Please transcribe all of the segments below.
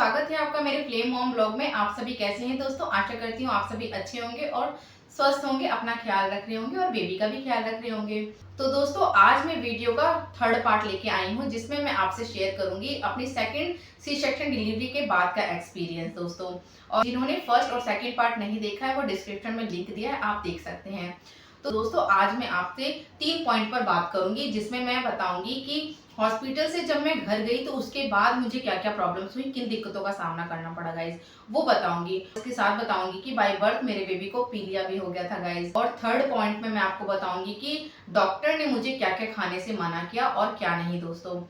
स्वागत है आपका मेरे फ्लेम मॉम ब्लॉग में। आप सभी कैसे हैं दोस्तों? आशा करती हूँ आप सभी अच्छे होंगे और स्वस्थ होंगे, अपना ख्याल रख रहे होंगे और बेबी का भी ख्याल रख रहे होंगे। तो दोस्तों आज मैं वीडियो का थर्ड पार्ट लेके आई हूँ जिसमें मैं आपसे शेयर करूंगी अपनी सेकंड सी सेक्शन डिलीवरी के बाद का एक्सपीरियंस दोस्तों। और जिन्होंने फर्स्ट और सेकंड पार्ट नहीं देखा है वो डिस्क्रिप्शन में लिंक दिया है, आप देख सकते हैं। तो दोस्तों आज मैं आपसे 3 पॉइंट पर बात करूंगी जिसमें मैं बताऊंगी कि हॉस्पिटल से जब मैं घर गई तो उसके बाद मुझे क्या क्या प्रॉब्लम्स हुई, किन दिक्कतों का सामना करना पड़ा गाइज, वो बताऊंगी। इसके साथ बताऊंगी कि बाय बर्थ मेरे बेबी को पीलिया भी हो गया था गाइज। और थर्ड पॉइंट में मैं आपको बताऊंगी कि डॉक्टर ने मुझे क्या क्या खाने से मना किया और क्या नहीं दोस्तों।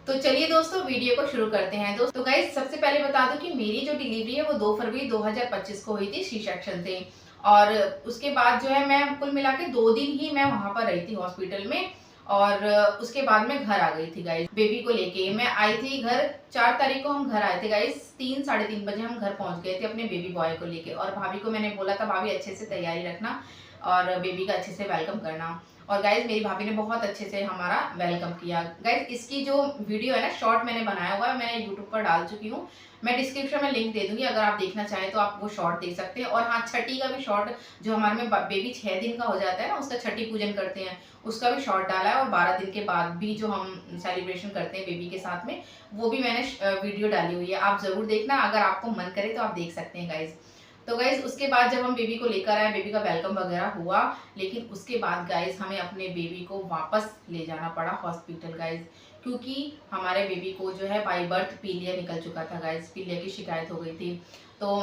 तो चलिए दोस्तों वीडियो को शुरू करते हैं। दोस्तों गाइज सबसे पहले बता दूं कि मेरी जो डिलीवरी है वो 2 फरवरी 2025 को हुई थी सी सेक्शन से। और उसके बाद जो है मैं कुल मिला के 2 दिन ही मैं वहां पर रही थी हॉस्पिटल में। और उसके बाद मैं घर आ गई थी गाइस बेबी को लेके। मैं आई थी घर 4 तारीख को, हम घर आए थे गाइस 3 साढ़े 3 बजे हम घर पहुंच गए थे अपने बेबी बॉय को लेके। और भाभी को मैंने बोला था भाभी अच्छे से तैयारी रखना और बेबी का अच्छे से वेलकम करना। और गाइज मेरी भाभी ने बहुत अच्छे से हमारा वेलकम किया। गाइज इसकी जो वीडियो है ना शॉर्ट मैंने बनाया हुआ है, मैंने यूट्यूब पर डाल चुकी हूँ। मैं डिस्क्रिप्शन में लिंक दे दूंगी, अगर आप देखना चाहें तो आप वो शॉर्ट देख सकते हैं। और हाँ, छठी का भी शॉर्ट, जो हमारे में बेबी 6 दिन का हो जाता है ना उसका छठी पूजन करते हैं, उसका भी शॉर्ट डाला है। और 12 दिन के बाद भी जो हम सेलिब्रेशन करते हैं बेबी के साथ में, वो भी मैंने वीडियो डाली हुई है, आप जरूर देखना, अगर आपको मन करे तो आप देख सकते हैं गाइज। तो गाइज उसके बाद जब हम बेबी को लेकर आए, बेबी का वेलकम वगैरह हुआ, लेकिन उसके बाद गाइज हमें अपने बेबी को वापस ले जाना पड़ा हॉस्पिटल गाइज, क्योंकि हमारे बेबी को जो है बाई बर्थ पीलिया निकल चुका था गाइज, पीलिया की शिकायत हो गई थी। तो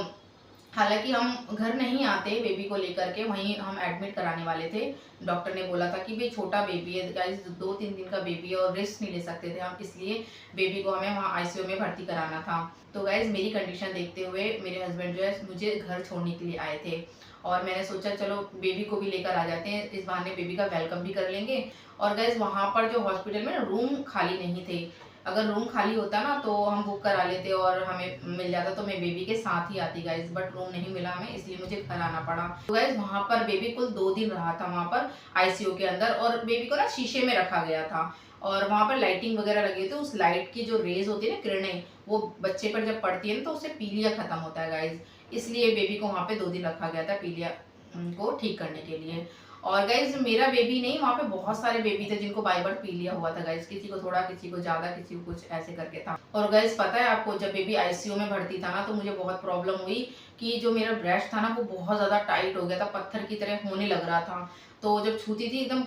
हालांकि हम घर नहीं आते बेबी को लेकर के, वहीं हम एडमिट कराने वाले थे। डॉक्टर ने बोला था कि भाई छोटा बेबी है गाइस, 2-3 दिन का बेबी है और रिस्क नहीं ले सकते थे हम, इसलिए बेबी को हमें वहाँ आईसीयू में भर्ती कराना था। तो गाइस मेरी कंडीशन देखते हुए मेरे हस्बैंड जो है मुझे घर छोड़ने के लिए आए थे। और मैंने सोचा चलो बेबी को भी लेकर आ जाते हैं, इस बहाने बेबी का वेलकम भी कर लेंगे। और गाइस वहाँ पर जो हॉस्पिटल में रूम खाली नहीं थे, अगर रूम खाली होता ना तो हम बुक करा लेते और हमें मिल जाता तो मैं बेबी के साथ ही आती गाइज, बट रूम नहीं मिला हमें, इसलिए मुझे घर आना पड़ा। तो गाइज वहां पर बेबी कुल 2 दिन रहा था वहां पर आईसीयू के अंदर, और बेबी को ना शीशे में रखा गया था। और वहां पर लाइटिंग वगैरह लगी थी, उस लाइट की जो रेज होती है ना, किरणें, वो बच्चे पर जब पड़ती है ना तो उससे पीलिया खत्म होता है गाइज, इसलिए बेबी को वहां पे 2 दिन रखा गया था पीलिया को ठीक करने के लिए। और गाइज मेरा बेबी नहीं, वहाँ पे बहुत सारे बेबी थे जिनको बाय बर्थ पीलिया हुआ था गाइज, किसी को थोड़ा, किसी को ज्यादा, किसी को कुछ ऐसे करके था। और गाइज पता है आपको, जब बेबी आईसीयू में भर्ती था ना तो मुझे बहुत प्रॉब्लम हुई कि जो मेरा ब्रेस्ट था ना वो बहुत ज्यादा टाइट हो गया था, पत्थर की तरह होने लग रहा था। तो जब छूती थी एकदम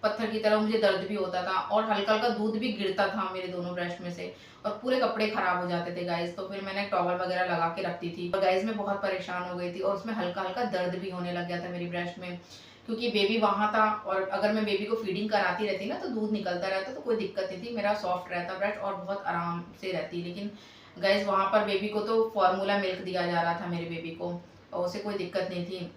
पत्थर की तरह, मुझे दर्द भी होता था और हल्का हल्का दूध भी गिरता था मेरे दोनों ब्रेस्ट में से, और पूरे कपड़े खराब हो जाते थे गाइज। तो फिर मैंने टॉवल वगैरह लगा के रखती थी, और गाइज मैं बहुत परेशान हो गई थी और उसमें हल्का हल्का दर्द भी होने लग गया था मेरी ब्रेस्ट में, क्योंकि बेबी वहां था। और अगर मैं बेबी को फीडिंग कराती रहती ना तो दूध निकलता रहता, तो कोई दिक्कत नहीं थी, मेरा सॉफ्ट रहता ब्रेस्ट और बहुत आराम से रहती। लेकिन गाइज वहां पर बेबी को तो फॉर्मूला मिल्क दिया जा रहा था मेरे बेबी को, और उसे कोई दिक्कत नहीं थी।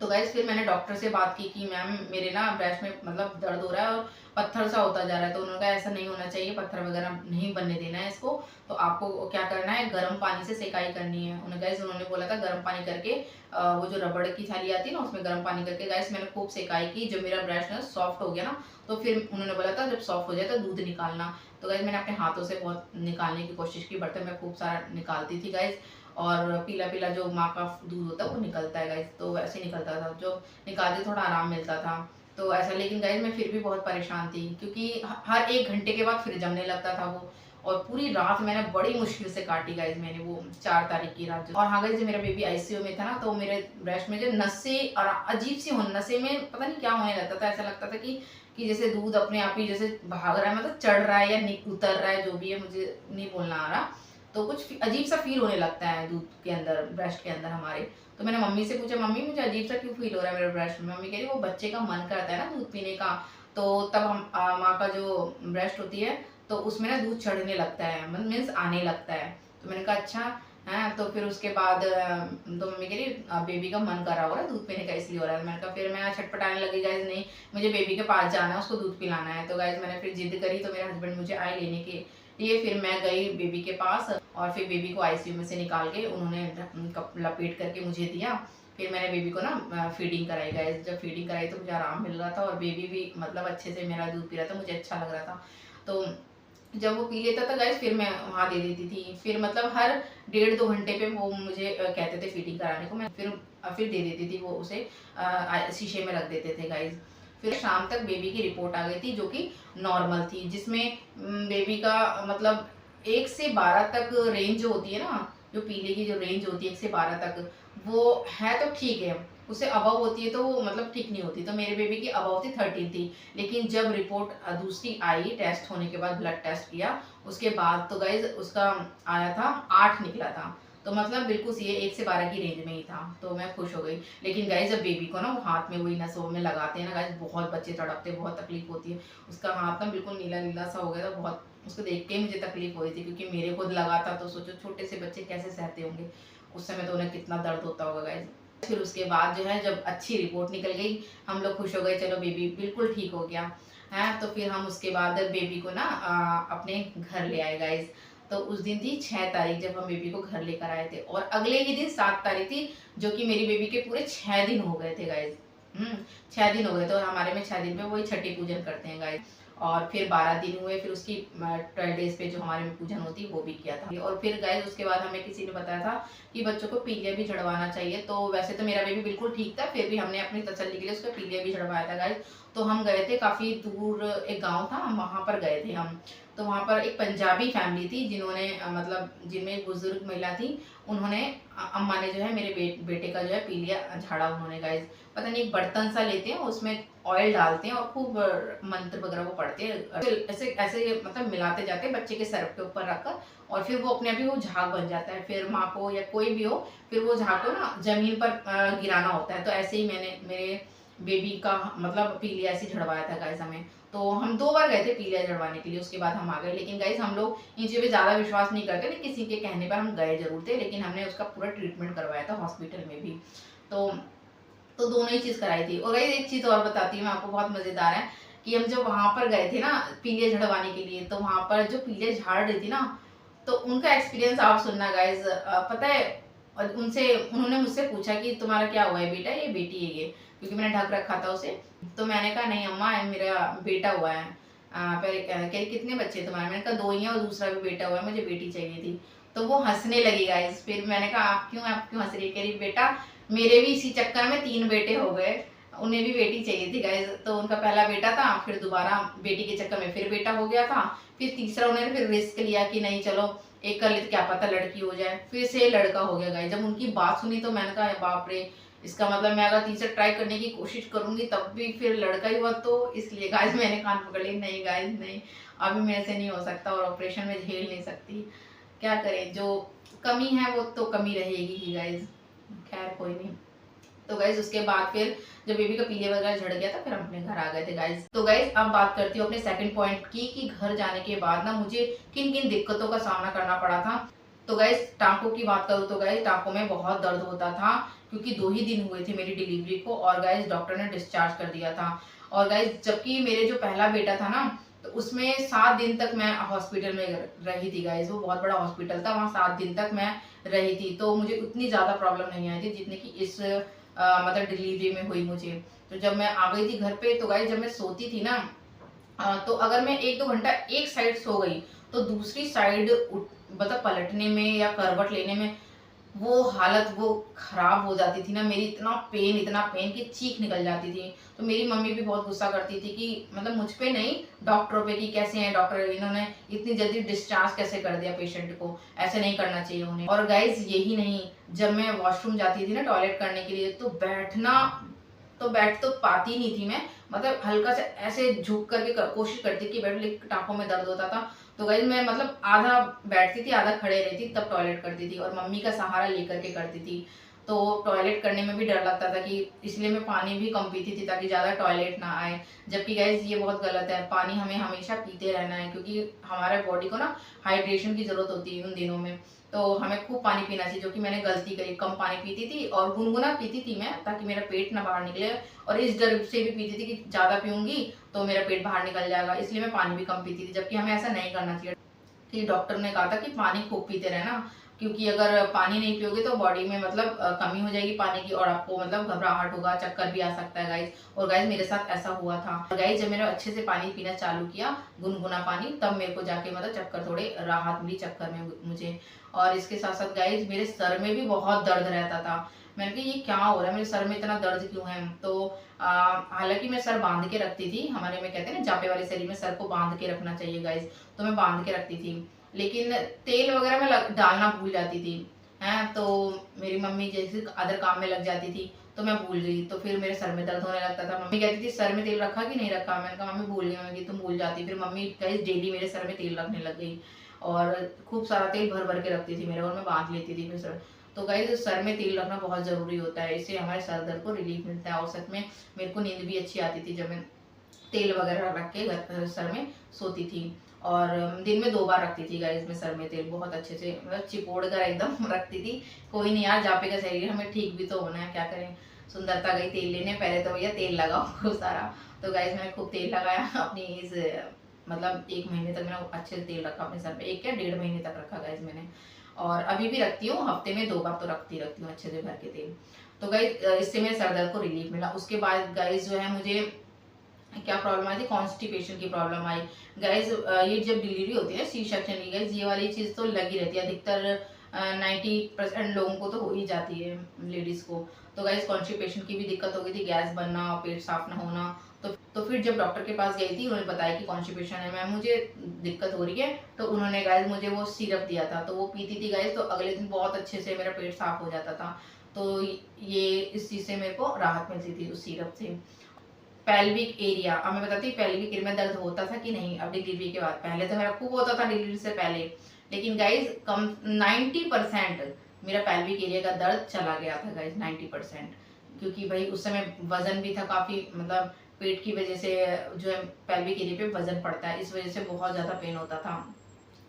तो गाइज फिर मैंने डॉक्टर से बात की कि मैम मेरे ना ब्रेस्ट में मतलब दर्द हो रहा है और पत्थर सा होता जा रहा है। तो उन्होंने कहा ऐसा नहीं होना चाहिए, पत्थर वगैरह नहीं बनने देना है इसको, तो आपको क्या करना है, गर्म पानी से सेकाई करनी है। उन्होंने बोला था गर्म पानी करके, वो जो रबड़ की थाली आती है ना उसमें गर्म पानी करके गाइस मैंने खूब सेकाई की। जब मेरा ब्रेस्ट ना सॉफ्ट हो गया ना तो फिर उन्होंने बोला था जब सॉफ्ट हो जाए तो दूध निकालना। तो गाइस मैंने अपने हाथों से बहुत निकालने की कोशिश की, बर्तन में खूब सारा निकालती थी गाइस। और पीला पीला जो माँ का दूध होता है वो निकलता है गाइस, तो वैसे निकलता था, जो निकालते थोड़ा आराम मिलता था। तो ऐसा, लेकिन गाइस मैं फिर भी बहुत परेशान थी क्योंकि हर 1 घंटे के बाद फिर जमने लगता था वो। और पूरी रात मैंने बड़ी मुश्किल से काटी गाइस, मैंने वो 4 तारीख की रात। और हाँ गाइस जब मेरा बेबी आईसीयू में था ना तो मेरे ब्रेस्ट में जो नसें और अजीब सी होने, नसें में पता नहीं क्या होने लगता था, ऐसा लगता था कि जैसे दूध अपने आप ही जैसे भाग रहा है, मतलब चढ़ रहा है या उतर रहा है, जो भी है मुझे नहीं बोलना आ रहा। तो कुछ अजीब सा फील होने लगता है दूध के अंदर, ब्रेस्ट के अंदर हमारे। तो मैंने मम्मी से पूछा, मम्मी मुझे अजीब सा क्यों फील हो रहा है मेरे ब्रेस्ट में? मम्मी कह रही वो बच्चे का मन करता है ना दूध पीने का, तो तब हम माँ का जो ब्रेस्ट होती है तो उसमें ना दूध चढ़ने लगता है, मीन्स आने लगता है। तो मैंने कहा अच्छा है। तो फिर उसके बाद तो मम्मी कह रही बेबी का मन कर रहा होगा दूध पीने का इसलिए हो रहा है। मैंने कहा, फिर मैं छटपटाने लगी गाइज, नहीं मुझे बेबी के पास जाना है, उसको दूध पिलाना है। तो गाइज मैंने फिर जिद करी, तो मेरे हस्बैंड मुझे आए लेने के लिए, फिर मैं गई बेबी के पास और फिर बेबी को आईसीयू में से निकाल के उन्होंने लपेट करके मुझे दिया। फिर मैंने बेबी को ना फीडिंग कराई गाइस, जब फीडिंग कराई तो मुझे आराम मिल रहा था और बेबी भी मतलब अच्छे से मेरा दूध पी रहा था, मुझे अच्छा लग रहा था। तो जब वो पी लेता था गाइस, फिर मैं वहाँ दे देती थी। फिर मतलब हर 1.5-2 घंटे पे वो मुझे कहते थे फीडिंग कराने को, मैं फिर दे देती थी वो उसे, शीशे में रख देते थे गाइस। फिर शाम तक बेबी की रिपोर्ट आ गई थी जो कि नॉर्मल थी, जिसमें बेबी का मतलब 1 से 12 तक रेंज जो होती है ना, जो पीले की जो रेंज होती है 1 से 12 तक, वो है तो ठीक है। उससे अबव होती है तो वो मतलब ठीक नहीं होती। तो मेरे बेबी की अबव थी 13 थी। लेकिन जब रिपोर्ट दूसरी आई टेस्ट होने के बाद, ब्लड टेस्ट किया उसके बाद, तो गाइज उसका आया था 8 निकला था। तो मतलब बिल्कुल सी 1 से 12 की रेंज में ही था। तो मैं खुश हो गई। लेकिन गाइज जब बेबी को ना वो हाथ में वही नसों में लगाते हैं ना गाइज, बहुत बच्चे तड़पते, बहुत तकलीफ होती है। उसका हाथ ना बिल्कुल नीला नीला सा हो गया था। बहुत उसको देख के ही मुझे तकलीफ हो रही थी, क्योंकि मेरे खुद लगा था। तो सोचो छोटे से बच्चे कैसे सहते होंगे उस समय, तो उन्हें कितना दर्द होता होगा गाइज। फिर उसके बाद जो है जब अच्छी रिपोर्ट निकल गई, हम लोग खुश हो गए, चलो बेबी बिल्कुल ठीक हो गया है। तो फिर हम उसके बाद बेबी को ना अपने घर ले आए गाइज। तो उस दिन थी 6 तारीख जब हम बेबी को घर लेकर आए थे, और अगले ही दिन 7 तारीख थी, जो कि मेरी बेबी के पूरे 6 दिन हो गए थे गाइज। 6 दिन हो गए थे, और हमारे में 6 दिन पे वही छठी पूजन करते हैं गाइज। और फिर 12 दिन हुए, फिर उसकी 12 डेज पे जो हमारे में पूजन होती है वो भी किया था। और फिर गाइज उसके बाद हमें किसी ने बताया था कि बच्चों को पीलिया भी चढ़वाना चाहिए। तो वैसे तो मेरा बेबी बिल्कुल ठीक था, फिर भी हमने अपनी तसल्ली के लिए उसका पीलिया भी चढ़वाया था गाइज। तो हम गए थे काफ़ी दूर, एक गांव था, हम वहाँ पर गए थे हम। तो वहाँ पर एक पंजाबी फैमिली थी, जिन्होंने मतलब जिनमें एक बुजुर्ग महिला थी, उन्होंने अम्मा ने जो है मेरे बेटे का जो है पीलिया झाड़ा उन्होंने गाइज। पता नहीं एक बर्तन सा लेते हैं, उसमें ऑयल डालते हैं और खूब मंत्र वगैरह वो पढ़ते हैं, ऐसे ऐसे मतलब मिलाते जाते हैं बच्चे के सर के ऊपर रखकर, और फिर वो अपने आप ही वो झाग बन जाता है। फिर माँ को या कोई भी हो, फिर वो झाग को ना जमीन पर गिराना होता है। तो ऐसे ही मैंने मेरे बेबी का मतलब पीलिया ऐसे झड़वाया था गाइस हमें। तो हम 2 बार गए थे पीलिया झड़वाने के लिए, उसके बाद हम आ गए। लेकिन गाइस हम लोग इन चीज़ों पे ज़्यादा विश्वास नहीं करते, लेकिन किसी के कहने पर हम गए जरूर थे। लेकिन हमने उसका पूरा ट्रीटमेंट करवाया था हॉस्पिटल में भी। तो दोनों ही चीज़ कराई थी। और गाइस एक चीज़ और बताती हूँ मैं आपको, बहुत मज़ेदार है कि हम जब वहाँ पर गए थे ना पीलिया झड़वाने के लिए, तो वहाँ पर जो पीलिया झाड़ रही थी ना, तो उनका एक्सपीरियंस आप सुनना गाइस। पता है, और उनसे उन्होंने मुझसे पूछा कि तुम्हारा क्या हुआ है बेटा, ये बेटी है ये, क्योंकि मैंने ढक रखा था उसे। तो मैंने कहा नहीं अम्मा, मेरा बेटा हुआ है। फिर कह रही कितने बच्चे तुम्हारे, मैंने कहा 2 ही हैं और दूसरा भी बेटा हुआ है, मुझे बेटी चाहिए थी। तो वो हंसने लगी गाइस। फिर मैंने कहा आप क्यों हंस रही है? कह रही बेटा मेरे भी इसी चक्कर में 3 बेटे हो गए, उन्हें भी बेटी चाहिए थी गाइस। तो उनका पहला बेटा था, फिर दोबारा बेटी के चक्कर में फिर बेटा हो गया था। फिर तीसरा उन्होंने फिर रिस्क लिया कि नहीं चलो एक कर लेते, क्या पता लड़की हो जाए। फिर से लड़का हो गया गाइस। जब उनकी बात सुनी तो मैंने कहा बाप रे, इसका मतलब मैं अगर तीसरा ट्राई करने की कोशिश करूंगी तब भी फिर लड़का ही हुआ, तो इसलिए गाइस मैंने कान पकड़ ली, नहीं गाइस नहीं, अभी मेरे से नहीं हो सकता, और ऑपरेशन में झेल नहीं सकती। क्या करें, जो कमी है वो तो कमी रहेगी ही गाइस। खैर कोई नहीं। तो गाइज उसके बाद फिर जब बेबी का पीलिया वगैरह झड़ गया था, फिर हम अपने घर आ गए थे गाइज। तो गाइज अब बात करती हूँ अपने सेकंड पॉइंट की, कि घर जाने के बाद ना मुझे किन किन दिक्कतों का सामना करना पड़ा था। तो गाइज टांकों की बात करूँ तो गाइज टांकों में बहुत दर्द होता था, क्योंकि 2 ही दिन हुए थे मेरी डिलीवरी को, और गाइज डॉक्टर ने डिस्चार्ज कर दिया था। और गाइज जबकि मेरे जो पहला बेटा था ना, तो उसमें 7 दिन तक मैं हॉस्पिटल में रही थी गाइज। वो बहुत बड़ा हॉस्पिटल था, वहाँ 7 दिन तक मैं रही थी। तो मुझे उतनी ज़्यादा प्रॉब्लम नहीं आई थी जितनी कि इस मतलब डिलीवरी में हुई मुझे। तो जब मैं आ गई थी घर पे, तो गाइस जब मैं सोती थी ना, तो अगर मैं 1-2 घंटा एक साइड सो गई, तो दूसरी साइड मतलब पलटने में या करवट लेने में वो हालत वो खराब हो जाती थी ना मेरी, इतना पेन कि चीख निकल जाती थी। तो मेरी मम्मी भी बहुत गुस्सा करती थी कि मतलब मुझ पे नहीं, डॉक्टरों पे, कि कैसे हैं डॉक्टर, इन्होंने इतनी जल्दी डिस्चार्ज कैसे कर दिया पेशेंट को, ऐसे नहीं करना चाहिए उन्हें। और गाइज यही नहीं, जब मैं वॉशरूम जाती थी ना टॉयलेट करने के लिए, तो बैठ तो पाती नहीं थी मैं, मतलब हल्का से ऐसे झुक करके कोशिश करती कि बैठ, लेकिन टाँकों में दर्द होता था। तो गाइस मैं मतलब आधा बैठती थी आधा खड़े रहती तब टॉयलेट करती थी, और मम्मी का सहारा लेकर के करती थी। तो टॉयलेट करने में भी डर लगता था, कि इसलिए मैं पानी भी कम पीती थी ताकि ज़्यादा टॉयलेट ना आए। जबकि गाइस ये बहुत गलत है, पानी हमें हमेशा पीते रहना है, क्योंकि हमारे बॉडी को ना हाइड्रेशन की ज़रूरत होती है उन दिनों में। तो हमें खूब पानी पीना चाहिए, जो कि मैंने गलती करी, कम पानी पीती थी और गुनगुना पीती थी मैं, ताकि मेरा पेट ना बाहर निकले। और इस डर से भी पीती थी कि ज़्यादा पीऊँगी तो मेरा पेट बाहर निकल जाएगा, इसलिए मैं पानी भी कम पीती थी, जबकि हमें ऐसा नहीं करना चाहिए। कि डॉक्टर ने कहा था कि पानी खूब पीते रहना, क्योंकि अगर पानी नहीं पियोगे तो बॉडी में मतलब कमी हो जाएगी पानी की और आपको मतलब घबराहट होगा, चक्कर भी आ सकता है गाइज। और गाइज मेरे साथ ऐसा हुआ था। गाइज जब मैंने अच्छे से पानी पीना चालू किया, गुनगुना पानी, तब मेरे को जाके मतलब चक्कर, थोड़े राहत मिली चक्कर में मुझे। और इसके साथ साथ गाइज मेरे सर में भी बहुत दर्द रहता था। मैंने कहा ये क्या हो रहा है, मेरे सर में इतना दर्द क्यों है। तो हालांकि मैं सर बांध के रखती थी, हमारे में कहते हैं ना जापे वाले शरीर में सर को बांध के रखना चाहिए गाइज, तो मैं बांध के रखती थी। लेकिन तेल वगैरह में डालना भूल जाती थी हैं, तो मेरी मम्मी जैसे अदर काम में लग जाती थी तो मैं भूल गई, तो फिर मेरे सर में दर्द होने लगता था। मम्मी कहती थी सर में तेल रखा कि नहीं रखा, मैंने कहा मम्मी भूल गई। मम्मी तुम भूल जाती, फिर मम्मी कहीं डेली मेरे सर में तेल रखने लग गई और खूब सारा तेल भर भर के रखती थी मेरे, और मैं बांध लेती थी फिर सर। तो गाइस सर में तेल रखना बहुत ज़रूरी होता है, इससे हमारे सर दर्द को रिलीफ मिलता है। और सच में मेरे को नींद भी अच्छी आती थी जब मैं तेल वगैरह रख के सर में सोती थी। और दिन में 2 बार रखती थी गाइस मैं सर में तेल, बहुत अच्छे से मतलब चिपोड़ कर एकदम रखती थी। कोई नहीं यार, जापे का शरीर हमें ठीक भी तो होना है, क्या करें। सुंदरता गई तेल लेने, पहले तो भैया तेल लगाओ खूब सारा। तो गाइस मैंने खूब तेल लगाया अपनी इस मतलब 1 महीने तक मैंने अच्छे से तेल रखा अपने सर पे, 1 या 1.5 महीने तक रखा गाइस मैंने। और अभी भी रखती हूँ, हफ्ते में 2 बार तो रखती हूँ अच्छे से भर के तेल। तो गाइस इससे मेरे सर दर्द को रिलीफ मिला। उसके बाद गाइस जो है मुझे क्या प्रॉब्लम आई थी, कॉन्स्टिपेशन की प्रॉब्लम आई गाइज। ये जब डिलीवरी होती है सी सेक्शन की गाइज, ये वाली चीज़ तो लगी रहती है अधिकतर 90% लोगों को तो हो ही जाती है लेडीज को। तो गाइज कॉन्स्टिपेशन की भी दिक्कत हो गई थी, गैस बनना, पेट साफ ना होना। तो फिर जब डॉक्टर के पास गई थी, उन्होंने बताया कि कॉन्स्टिपेशन है मैम, मुझे दिक्कत हो रही है। तो उन्होंने गाइज मुझे वो सिरप दिया था, तो वो पीती थी गाइज, तो अगले दिन बहुत अच्छे से मेरा पेट साफ हो जाता था। तो ये इस चीज़ से मेरे को राहत मिलती थी उस सिरप से। पेल्विक एरिया, अब मैं बताती हूँ पेल्विक एरिया में दर्द होता था कि नहीं अब डिलीवरी के बाद। पहले तो मेरा खूब होता था डिलीवरी से पहले, लेकिन गाइज कम 90% मेरा पेल्विक एरिया का दर्द चला गया था गाइज, 90%। क्योंकि भाई उस समय वजन भी था काफ़ी, मतलब पेट की वजह से जो है पेल्विक एरिया पे वजन पड़ता है, इस वजह से बहुत ज़्यादा पेन होता था।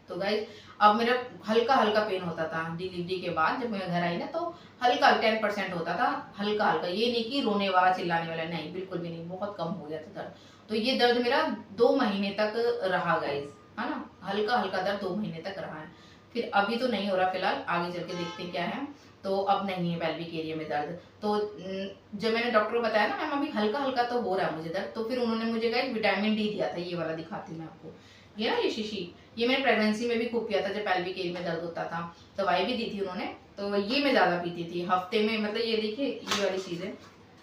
तो गाइज अब मेरा हल्का हल्का पेन होता था डिलीवरी के बाद, जब मैं घर आई ना तो हल्का 10% होता था, हल्का हल्का, ये नहीं कि रोने वाला चिल्लाने वाला, नहीं बिल्कुल भी नहीं, बहुत कम हो गया था दर्द। तो ये दर्द मेरा 2 महीने तक रहा गाइज, है ना, हल्का हल्का दर्द 2 महीने तक रहा है। फिर अभी तो नहीं हो रहा फिलहाल, आगे चल के देखते हैं क्या है। तो अब नहीं है पेल्विक एरिया में दर्द। तो जब मैंने डॉक्टर को बताया ना मैम अभी हल्का हल्का तो हो रहा है मुझे दर्द, तो फिर उन्होंने मुझे गाइज विटामिन डी दिया था, ये वाला दिखाती हूँ मैं आपको, ये ना ये शीशी, ये मैंने प्रेगनेंसी में भी खूब पिया था जब पेल्विक एरिया में दर्द होता था, दवाई भी दी थी उन्होंने। तो ये मैं ज़्यादा पीती थी हफ्ते में, मतलब ये देखिए ये वाली चीज़ है,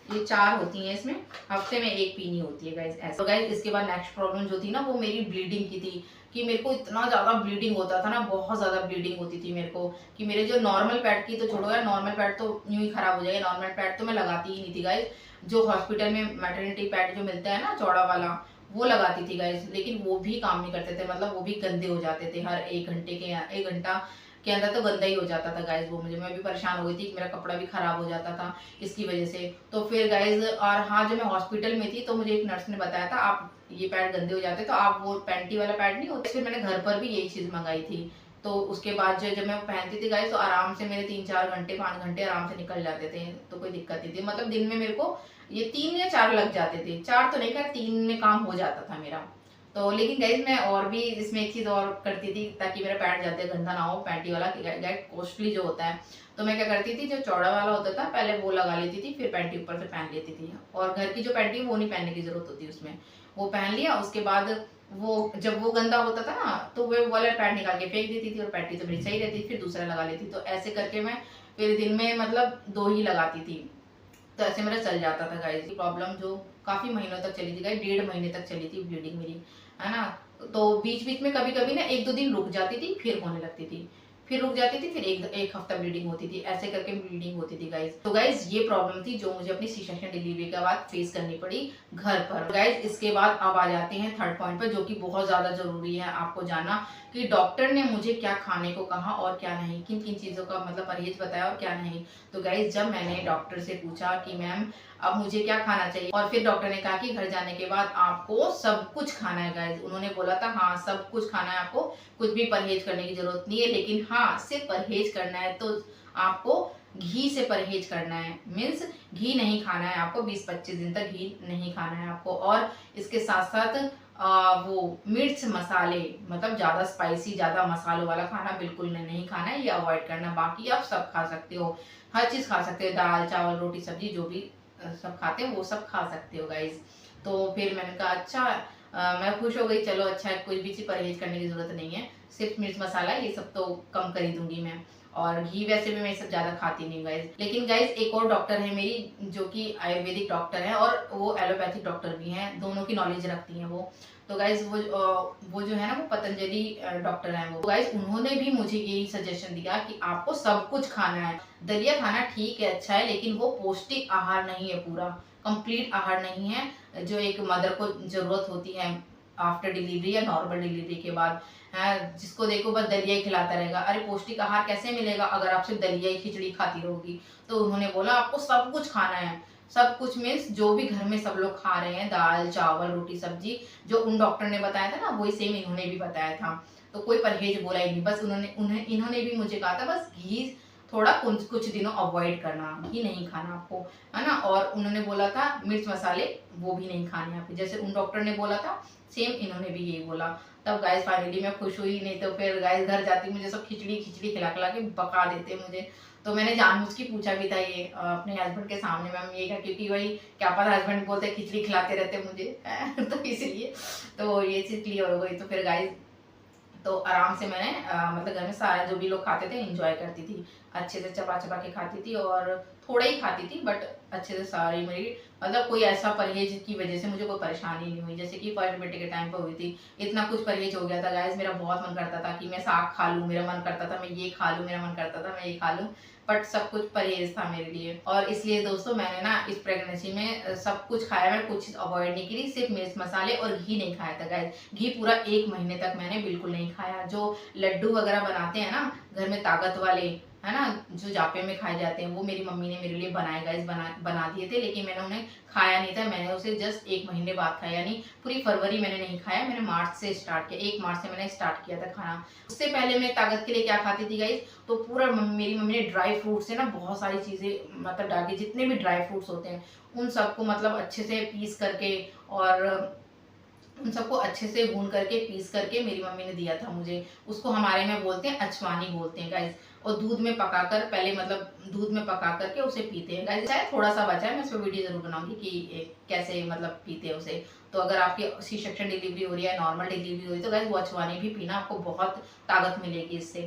ये 4 होती हैं इसमें, हफ्ते में 1 पीनी होती है गाइज ऐसा। तो गाइज इसके बाद नेक्स्ट प्रॉब्लम जो थी ना वो मेरी ब्लीडिंग की थी, कि मेरे को इतना ज़्यादा ब्लीडिंग होता था ना, बहुत ज़्यादा ब्लीडिंग होती थी मेरे को, कि मेरे जो नॉर्मल पैड की तो छोड़ो यार, नॉर्मल पैड तो यूं ही खराब हो जाएगा, नॉर्मल पैड तो मैं लगाती ही नहीं थी गाइज। जो हॉस्पिटल में मैटरनिटी पैड जो मिलता है ना चौड़ा वाला, वो लगाती थी गाइज, लेकिन वो भी काम नहीं करते थे, मतलब वो भी गंदे हो जाते थे, हर 1 घंटे के 1 घंटा के अंदर तो गंदा ही हो जाता था गाइज वो। मुझे, मैं भी परेशान हो गई थी कि मेरा कपड़ा भी खराब हो जाता था इसकी वजह से। तो फिर गाइज, और हाँ जब मैं हॉस्पिटल में थी तो मुझे एक नर्स ने बताया था आप ये पैड गंदे हो जाते तो आप वो पैंटी वाला पैड नहीं होता, फिर मैंने घर पर भी यही चीज़ मंगाई थी। तो उसके बाद जो जब मैं पहनती थी गाइज तो आराम से मेरे 3-4 घंटे 5 घंटे आराम से निकल जाते थे, तो कोई दिक्कत नहीं थी। मतलब दिन में मेरे को ये 3 या 4 लग जाते थे, 4 तो नहीं, खैर 3 में काम हो जाता था मेरा। तो लेकिन गाइज मैं और भी इसमें एक चीज़ और करती थी ताकि मेरा पैंट ज़्यादा गंदा ना हो, पैंटी वाला गाइज कॉस्टली जो होता है। तो मैं क्या करती थी, जो चौड़ा वाला होता था पहले वो लगा लेती थी, फिर पैंटी ऊपर से पहन लेती थी, और घर की जो पैंटी है वो नहीं पहनने की जरूरत होती उसमें, वो पहन लिया। उसके बाद वो जब वो गंदा होता था ना तो वो वाला पैंट निकाल के फेंक देती थी, और पैंटी तो मेरी सही रहती थी, फिर दूसरा लगा लेती। तो ऐसे करके मैं फिर दिन में मतलब 2 ही लगाती थी, तो ऐसे मेरा चल जाता था गाइस। प्रॉब्लम जो काफ़ी महीनों तक चली थी गाइस, 1.5 महीने तक चली थी ब्लीडिंग मेरी, है ना। तो बीच बीच में कभी कभी ना 1-2 दिन रुक जाती थी, फिर होने लगती थी, फिर रुक जाती थी, फिर एक हफ्ता ब्लीडिंग होती थी, ऐसे करके ब्लीडिंग होती थी गाइस। तो गाइस ये प्रॉब्लम थी जो मुझे अपनी सी सेक्शन डिलीवरी के बाद फेस करनी पड़ी घर पर गाइस। इसके बाद अब आ जाते हैं थर्ड पॉइंट पर, जो कि बहुत ज़्यादा ज़रूरी है आपको जानना, कि डॉक्टर ने मुझे क्या खाने को कहा और क्या नहीं, किन किन चीज़ों का मतलब परहेज बताया और क्या नहीं। तो गाइस जब मैंने डॉक्टर से पूछा कि मैम अब मुझे क्या खाना चाहिए, और फिर डॉक्टर ने कहा कि घर जाने के बाद आपको सब कुछ खाना है गाइस। उन्होंने बोला था हाँ सब कुछ खाना है आपको, कुछ भी परहेज करने की जरूरत नहीं है, लेकिन हाँ सिर्फ परहेज करना है तो आपको घी से परहेज करना है, मीन्स घी नहीं खाना है आपको, 20-25 दिन तक घी नहीं खाना है आपको। और इसके साथ साथ वो मिर्च मसाले, मतलब ज़्यादा स्पाइसी, ज़्यादा मसालों वाला खाना बिल्कुल नहीं खाना है, ये अवॉइड करना। बाकी आप सब खा सकते हो, हर चीज़ खा सकते हो, दाल चावल रोटी सब्जी जो भी सब खाते हो वो सब खा सकते हो गाइज। तो फिर मैंने कहा अच्छा, मैं खुश हो गई, चलो अच्छा है, कोई भी चीज़ परहेज करने की ज़रूरत नहीं है, सिर्फ मिर्च मसाला ये सब तो कम कर ही दूंगी मैं। और घी वैसे भी मैं ये सब ज़्यादा खाती नहीं गाइज। लेकिन गाइज एक और डॉक्टर है मेरी जो कि आयुर्वेदिक डॉक्टर है और वो एलोपैथिक डॉक्टर भी हैं, दोनों की नॉलेज रखती हैं वो। तो गाइज वो जो है ना वो पतंजलि डॉक्टर हैं वो। गाइज उन्होंने भी मुझे यही सजेशन दिया कि आपको सब कुछ खाना है, दलिया खाना ठीक है अच्छा है, लेकिन वो पौष्टिक आहार नहीं है, पूरा कंप्लीट आहार नहीं है जो एक मदर को जरूरत होती है आफ्टर डिलीवरी या नॉर्मल डिलीवरी के बाद। है जिसको देखो बस दलिया ही खिलाता रहेगा, अरे पौष्टिक आहार कैसे मिलेगा अगर आप सिर्फ दलिया ही खिचड़ी खाती रहोगी। तो उन्होंने बोला आपको सब कुछ खाना है, सब कुछ मीन्स जो भी घर में सब लोग खा रहे हैं, दाल चावल रोटी सब्जी, जो उन डॉक्टर ने बताया था ना वही सेम इन्होंने भी बताया था। तो कोई परहेज बोला ही नहीं, बस इन्होंने भी मुझे कहा था बस घी थोड़ा कुछ कुछ दिनों अवॉइड करना, घी नहीं खाना आपको, है ना। और उन्होंने बोला था मिर्च मसाले वो भी नहीं खाने आपको, जैसे उन डॉक्टर ने बोला था सेम इन्होंने भी यही बोला। तब गाइस फाइनली मैं खुश हुई, नहीं तो फिर गाइस घर जाती मुझे सब खिचड़ी खिचड़ी खिला खिला के पका देते मुझे। तो मैंने जानबूझ के पूछा भी था ये अपने हस्बैंड के सामने, मैम ये क्या, क्योंकि भाई क्या पता हस्बैंड बोलते खिचड़ी खिलाते रहते मुझे तो इसलिए तो ये चीज क्लियर हो गई। तो फिर गाइस तो आराम से मैंने मतलब घर में सारा जो भी लोग खाते थे एंजॉय करती थी, अच्छे से चबा चबा के खाती थी और थोड़ा ही खाती थी बट अच्छे से सारी मेरी, मतलब कोई ऐसा परहेज की वजह से मुझे कोई परेशानी नहीं हुई जैसे कि फर्स्ट बेटे के टाइम पर हुई थी। इतना कुछ परहेज हो गया था गाइस, मेरा बहुत मन करता था कि मैं साग खा लूँ, मेरा मन करता था मैं ये खा लूँ, मेरा मन करता था मैं ये खा लूँ, बट सब कुछ परहेज था मेरे लिए। और इसलिए दोस्तों मैंने ना इस प्रेगनेंसी में सब कुछ खाया, मैंने कुछ चीज़ अवॉइड नहीं की, सिर्फ मिर्च मसाले और घी नहीं खाया था गाइस। घी पूरा 1 महीने तक मैंने बिल्कुल नहीं खाया। जो लड्डू वगैरह बनाते हैं ना घर में ताकत वाले, है ना, जो जापे में खाए जाते हैं, वो मेरी मम्मी ने मेरे लिए बनाए गाइस, बना दिए थे, लेकिन मैंने उन्हें खाया नहीं था। मैंने उसे जस्ट 1 महीने बाद खाया, यानी पूरी फरवरी मैंने नहीं खाया, मैंने मार्च से स्टार्ट किया, 1 मार्च से मैंने स्टार्ट किया था खाना। उससे पहले मैं ताकत के लिए क्या खाती थी गाइस, तो पूरा मेरी मम्मी ने ड्राई फ्रूट से ना बहुत सारी चीज़ें मतलब डाल के, जितने भी ड्राई फ्रूट्स होते हैं उन सबको मतलब अच्छे से पीस करके और उन सबको अच्छे से भून करके पीस करके मेरी मम्मी ने दिया था मुझे। उसको हमारे में बोलते हैं अचवानी बोलते हैं गाइस। और दूध में पकाकर पहले मतलब दूध में पका करके उसे पीते हैं गाइस। चाहे थोड़ा सा बचा है, मैं इस पर वीडियो जरूर बनाऊंगी कि कैसे मतलब पीते हैं उसे। तो अगर आपकी सी सेक्शन डिलीवरी हो रही है, नॉर्मल डिलीवरी हो रही है, तो गाइस वो अचवानी भी पीना, आपको बहुत ताकत मिलेगी इससे,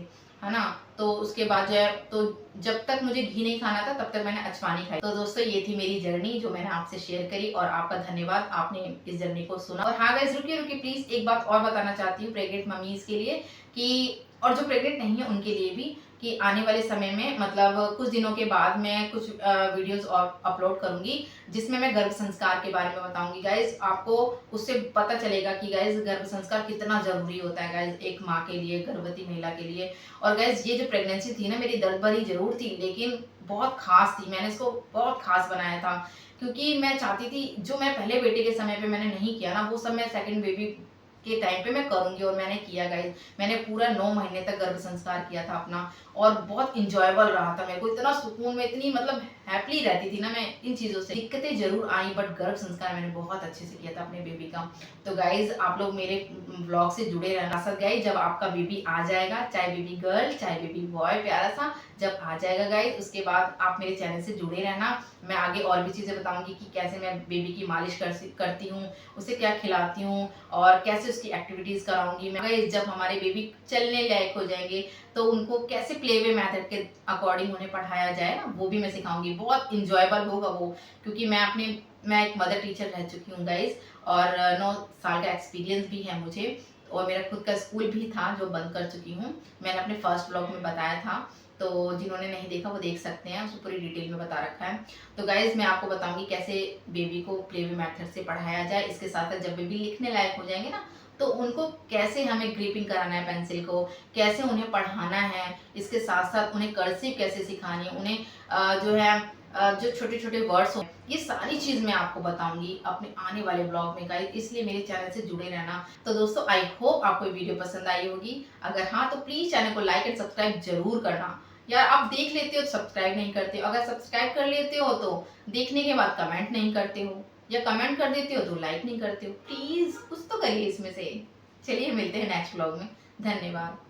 है ना। तो उसके बाद जो है, तो जब तक मुझे घी नहीं खाना था तब तक मैंने अचवानी खाई। तो दोस्तों ये थी मेरी जर्नी जो मैंने आपसे शेयर करी, और आपका धन्यवाद आपने इस जर्नी को सुना। और हाँ गाइस रुकिए रुकिए प्लीज, एक बात और बताना चाहती हूँ प्रेग्नेंट मम्मीज के लिए कि, और जो प्रेग्नेंट नहीं है उनके लिए भी, कि आने वाले समय में मतलब कुछ दिनों के बाद मैं कुछ वीडियोस और अपलोड करूंगी जिसमें मैं गर्भ संस्कार के बारे में बताऊंगी गाइज। आपको उससे पता चलेगा कि गाइज गर्भ संस्कार कितना जरूरी होता है गाइज एक माँ के लिए, गर्भवती महिला के लिए। और गाइज ये जो प्रेगनेंसी थी ना मेरी दर्द भरी जरूर थी, लेकिन बहुत खास थी, मैंने इसको बहुत खास बनाया था, क्योंकि मैं चाहती थी जो मैं पहले बेटे के समय पे मैंने नहीं किया ना वो सब मैं सेकंड बेबी के टाइम पे मैं करूंगी, और मैंने किया गाइज। मैंने पूरा 9 महीने तक गर्भ संस्कार किया था अपना, और बहुत इंजॉयबल रहा था मेरे को, इतना सुकून में, इतनी मतलब हैप्पी रहती थी ना मैं इन चीज़ों से। दिक्कतें जरूर आई बट गर्भ संस्कार मैंने बहुत अच्छे से किया था अपने बेबी का। तो गाइज आप लोग मेरे ब्लॉग से जुड़े रहना। सर गाइज जब आपका बेबी आ जाएगा, चाहे बेबी गर्ल चाहे बेबी बॉय प्यारा सा जब आ जाएगा गाइज, उसके बाद आप मेरे चैनल से जुड़े रहना। मैं आगे और भी चीज़ें बताऊंगी कि कैसे मैं बेबी की मालिश करती हूँ, उसे क्या खिलाती हूँ, और कैसे उसकी एक्टिविटीज़ कराऊंगी मैं। गाइज जब हमारे बेबी चलने लायक हो जाएंगे तो उनको कैसे प्लेवे मेथड के अकॉर्डिंग उन्हें पढ़ाया जाए ना, वो भी मैं सिखाऊंगी। बहुत इंजॉयबल होगा वो, क्योंकि मैं एक मदर टीचर रह चुकी हूँ गाइज, और 9 साल का एक्सपीरियंस भी है मुझे, और मेरा खुद का स्कूल भी था जो बंद कर चुकी हूँ, मैंने अपने फर्स्ट ब्लॉग में बताया था। तो जिन्होंने नहीं देखा वो देख सकते हैं, उसको पूरी डिटेल में बता रखा है। तो गाइज मैं आपको बताऊंगी कैसे बेबी को प्लेवे मेथड से पढ़ाया जाए, इसके साथ साथ जब बेबी लिखने लायक हो जाएंगे ना तो उनको कैसे हमें ग्रिपिंग कराना है पेंसिल को, कैसे उन्हें पढ़ाना है, इसके साथ साथ उन्हें कर्सिव कैसे सिखानी है, उन्हें जो है जो छोटे छोटे वर्ड्स हो, ये सारी चीज मैं आपको बताऊंगी अपने आने वाले ब्लॉग में गाइस, इसलिए मेरे चैनल से जुड़े रहना। तो दोस्तों आई होप आपको वीडियो पसंद आई होगी, अगर हाँ तो प्लीज चैनल को लाइक एंड सब्सक्राइब जरूर करना। यार आप देख लेते हो तो सब्सक्राइब नहीं करते हो, अगर सब्सक्राइब कर लेते हो तो देखने के बाद कमेंट नहीं करते हो, या कमेंट कर देते हो तो लाइक नहीं करते हो। प्लीज कुछ तो करिए इसमें से। चलिए मिलते हैं नेक्स्ट ब्लॉग में। धन्यवाद।